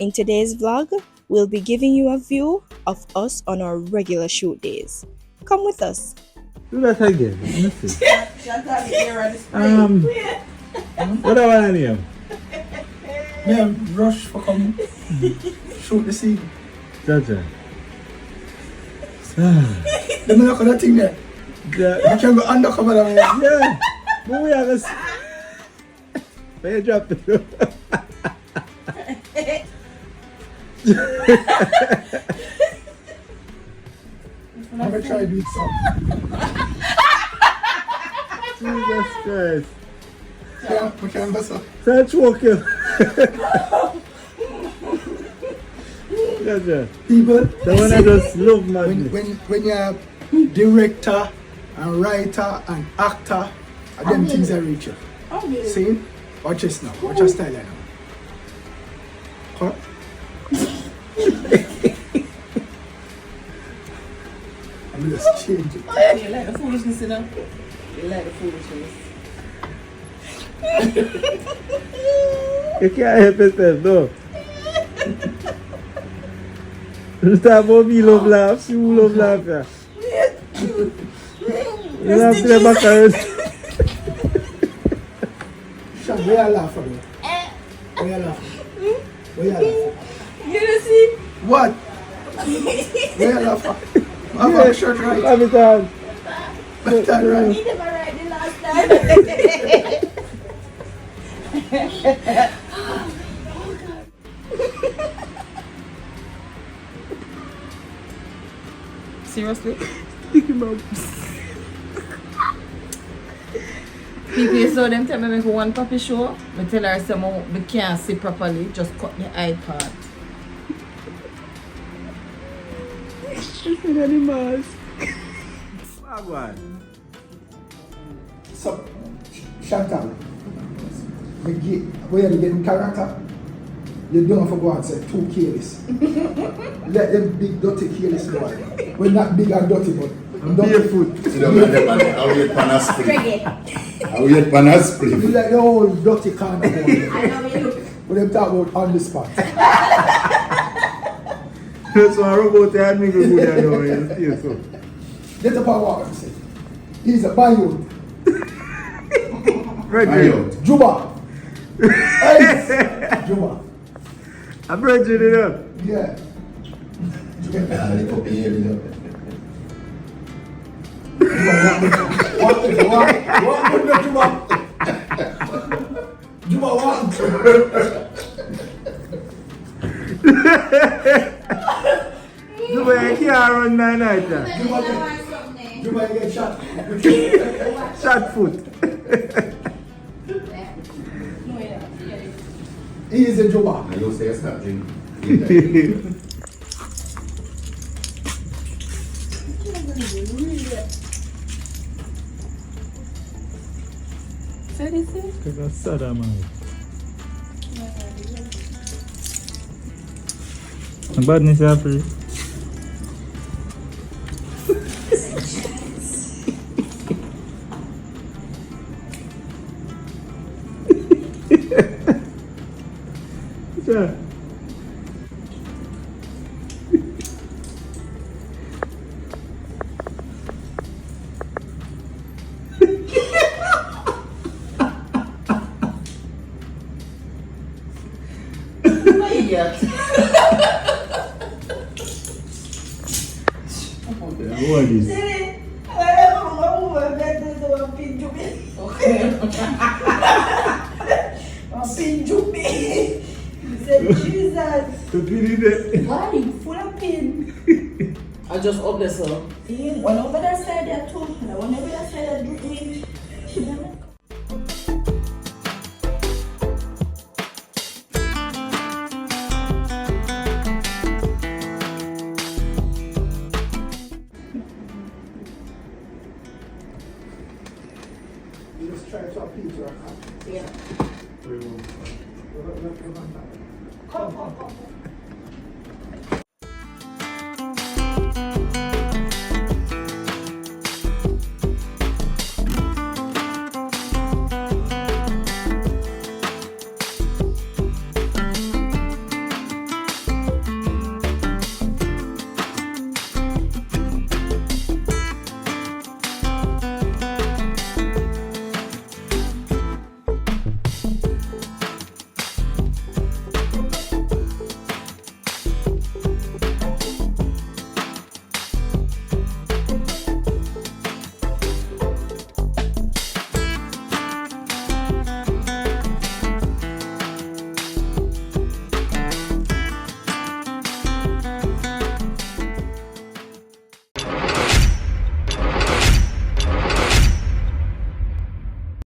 In today's vlog, we'll be giving you a view of us on our regular shoot days. Come with us. Do that again. Let me see. What do I want to name? Yeah, rush for come shoot the scene. Jaja. Let me look at that thing there. Yeah. You can go undercover there. Yeah. But we have a... May you drop the... I'm gonna try to do something. Jesus Christ. Yeah, we can go so. Start choking. Jaja. People, The one I just love, man. when you're director and writer and actor, them things are reach you. See? Watch this now. Watch your style now. Huh? I'm just change it. You like the foolishness, you know? You like the foolishness. You can't help yourself, no. You start about me love laughs, you love laugh, yeah. You laugh to the back of it. Sean, where you laugh for? Where you laugh? Where you laugh? You don't see? What? Where you laugh for? Have a shirt right. Have it on. Left hand right. You never write the last time. Seriously? Sticky mouth. People saw them tell me make one puppy show. I tell her some we can't see properly, just cut the eye part. It's in the mask. Wagwan. So, Chantal, where you get character, you don't have to go and say too careless. Let them big dirty careless boy. We're not big and dirty, but Barefoot. How you pan split? How you pan split? you like the whole dirty kind of boy. When them talk about on the spot. So I robot and me go there now, you see so. Get up and walk and say, he's a bayou. Brethren. Juba. Hey, Juba. A brethren, you know. Yeah. What put the Juba? Juba what? Juba, you can't run that night. Juba get shot. Shot foot. He is a Juba. You say stop drink. Because that's sad, man. Ang badness siya, pre. Siya. What is this? Jesus. Why? Full of pin. I just up there, sir. One over that side there too. And one over that side there drink. You just try to appeal to her. Yeah. Come.